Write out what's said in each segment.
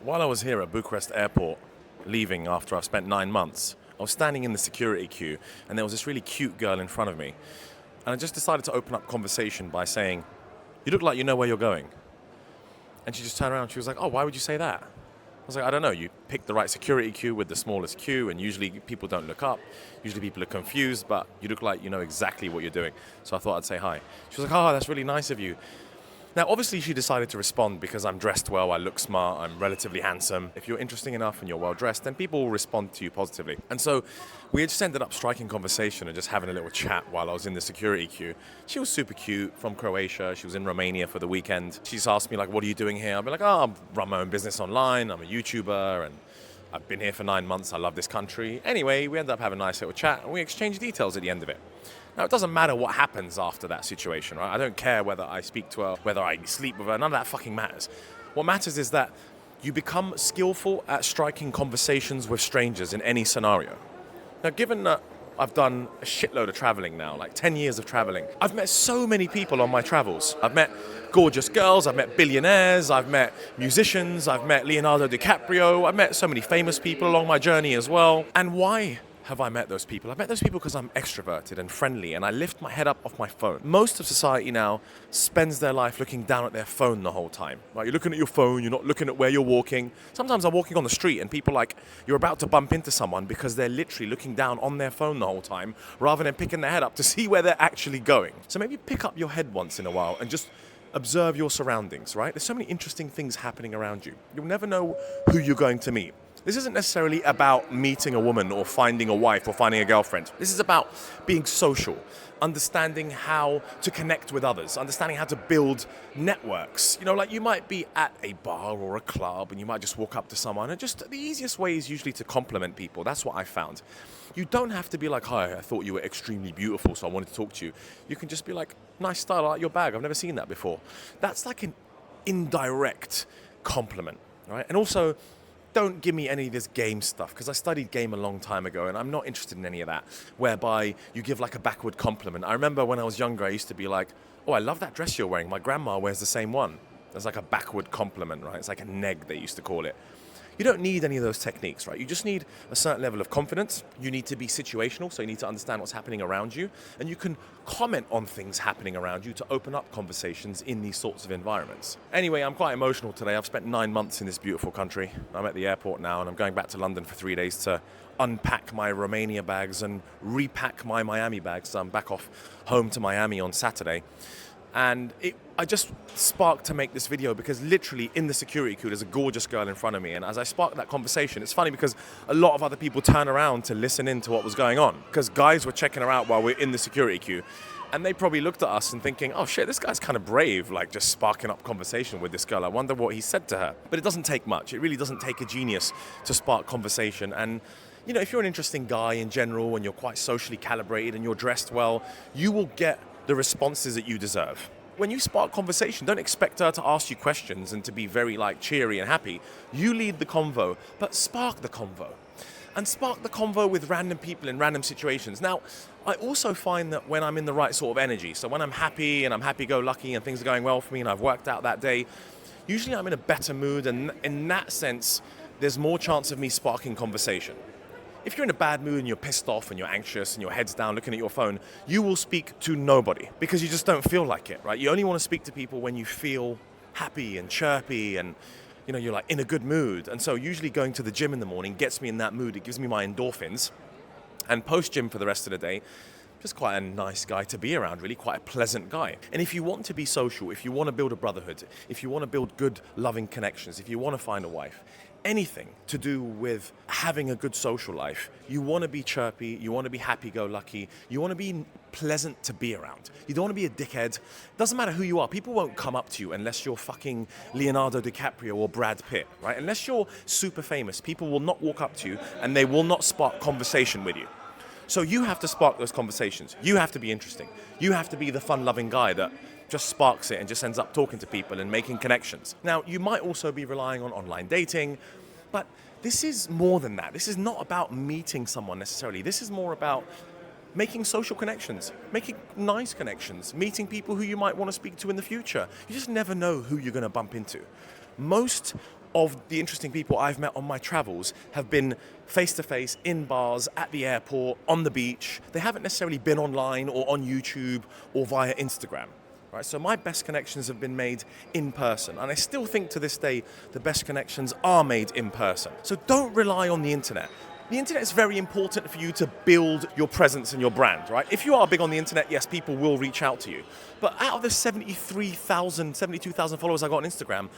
While I was here at Bucharest airport, leaving after I've spent 9 months, I was standing in the security queue and there was this really cute girl in front of me. And I just decided to open up conversation by saying, "You look like you know where you're going." And she just turned around and she was like, "Oh, why would you say that?" I was like, "I don't know, you picked the right security queue with the smallest queue and usually people don't look up. Usually people are confused, but you look like you know exactly what you're doing. So I thought I'd say hi." She was like, "Oh, that's really nice of you." Now, obviously, she decided to respond because I'm dressed well, I look smart, I'm relatively handsome. If you're interesting enough and you're well dressed, then people will respond to you positively. And so we just ended up striking conversation and just having a little chat while I was in the security queue. She was super cute, from Croatia. She was in Romania for the weekend. She just asked me, like, "What are you doing here?" I'll be like, "Oh, I run my own business online. I'm a YouTuber and I've been here for 9 months. I love this country." Anyway, we ended up having a nice little chat and we exchanged details at the end of it. Now, it doesn't matter what happens after that situation, right? I don't care whether I speak to her, whether I sleep with her, none of that fucking matters. What matters is that you become skillful at striking conversations with strangers in any scenario. Now, given that I've done a shitload of traveling now, like 10 years of traveling, I've met so many people on my travels. I've met gorgeous girls, I've met billionaires, I've met musicians, I've met Leonardo DiCaprio, I've met so many famous people along my journey as well. And why have I met those people? I've met those people because I'm extroverted and friendly and I lift my head up off my phone. Most of society now spends their life looking down at their phone the whole time. Right? You're looking at your phone, you're not looking at where you're walking. Sometimes I'm walking on the street and people like, you're about to bump into someone because they're literally looking down on their phone the whole time rather than picking their head up to see where they're actually going. So maybe pick up your head once in a while and just observe your surroundings, right? There's so many interesting things happening around you. You'll never know who you're going to meet. This isn't necessarily about meeting a woman or finding a wife or finding a girlfriend. This is about being social, understanding how to connect with others, understanding how to build networks. You know, like you might be at a bar or a club and you might just walk up to someone and just the easiest way is usually to compliment people. That's what I found. You don't have to be like, "Hi, I thought you were extremely beautiful, so I wanted to talk to you." You can just be like, "Nice style, I like your bag. I've never seen that before." That's like an indirect compliment, right? And also, don't give me any of this game stuff because I studied game a long time ago and I'm not interested in any of that, whereby you give like a backward compliment. I remember when I was younger, I used to be like, "Oh, I love that dress you're wearing. My grandma wears the same one." That's like a backward compliment, right? It's like a neg, they used to call it. You don't need any of those techniques, right? You just need a certain level of confidence. You need to be situational, so you need to understand what's happening around you. And you can comment on things happening around you to open up conversations in these sorts of environments. Anyway, I'm quite emotional today. I've spent 9 months in this beautiful country. I'm at the airport now, and I'm going back to London for 3 days to unpack my Romania bags and repack my Miami bags. So I'm back off home to Miami on Saturday. And I just sparked to make this video because literally in the security queue there's a gorgeous girl in front of me, and as I sparked that conversation, it's funny because a lot of other people turn around to listen in to what was going on because guys were checking her out while we're in the security queue, and they probably looked at us and thinking, "Oh shit, this guy's kind of brave, like just sparking up conversation with this girl. I wonder what he said to her." But it doesn't take much. It really doesn't take a genius to spark conversation. And you know, if you're an interesting guy in general and you're quite socially calibrated and you're dressed well, you will get the responses that you deserve. When you spark conversation, don't expect her to ask you questions and to be very like cheery and happy. You lead the convo, but spark the convo. And spark the convo with random people in random situations. Now, I also find that when I'm in the right sort of energy, so when I'm happy and I'm happy-go-lucky and things are going well for me and I've worked out that day, usually I'm in a better mood, and in that sense, there's more chance of me sparking conversation. If you're in a bad mood and you're pissed off and you're anxious and your head's down looking at your phone, you will speak to nobody because you just don't feel like it, right? You only want to speak to people when you feel happy and chirpy and, you know, you're like in a good mood. And so usually going to the gym in the morning gets me in that mood. It gives me my endorphins. And post-gym for the rest of the day, just quite a nice guy to be around, really, quite a pleasant guy. And if you want to be social, if you want to build a brotherhood, if you want to build good, loving connections, if you want to find a wife, anything to do with having a good social life, you want to be chirpy, you want to be happy-go-lucky, you want to be pleasant to be around. You don't want to be a dickhead. Doesn't matter who you are. People won't come up to you unless you're fucking Leonardo DiCaprio or Brad Pitt, right? Unless you're super famous, people will not walk up to you and they will not spark conversation with you. So you have to spark those conversations. You have to be interesting. You have to be the fun-loving guy that just sparks it and just ends up talking to people and making connections. Now, you might also be relying on online dating, but this is more than that. This is not about meeting someone necessarily. This is more about making social connections, making nice connections, meeting people who you might want to speak to in the future. You just never know who you're going to bump into. Most of the interesting people I've met on my travels have been face to face in bars, at the airport, on the beach. They haven't necessarily been online or on YouTube or via Instagram. Right, so my best connections have been made in person, and I still think to this day the best connections are made in person. So don't rely on the internet. The internet is very important for you to build your presence and your brand, right? If you are big on the internet, yes, people will reach out to you. But out of the 72,000 followers I got on Instagram,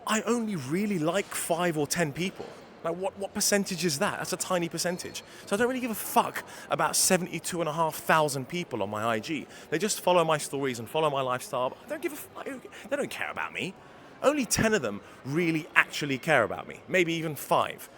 I only really like 5 or 10 people. Like, what percentage is that? That's a tiny percentage. So I don't really give a fuck about 72,500 people on my IG. They just follow my stories and follow my lifestyle. I don't give a fuck. They don't care about me. Only 10 of them really actually care about me. Maybe even 5.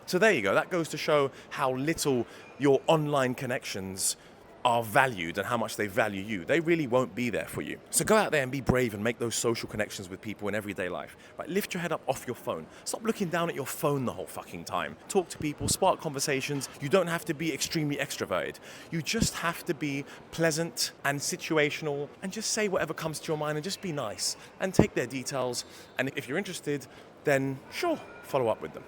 So there you go. That goes to show how little your online connections are valued and how much they value you. They really won't be there for you. So go out there and be brave and make those social connections with people in everyday life. Right? Lift your head up off your phone. Stop looking down at your phone the whole fucking time. Talk to people, spark conversations. You don't have to be extremely extroverted. You just have to be pleasant and situational and just say whatever comes to your mind and just be nice and take their details. And if you're interested, then sure, follow up with them.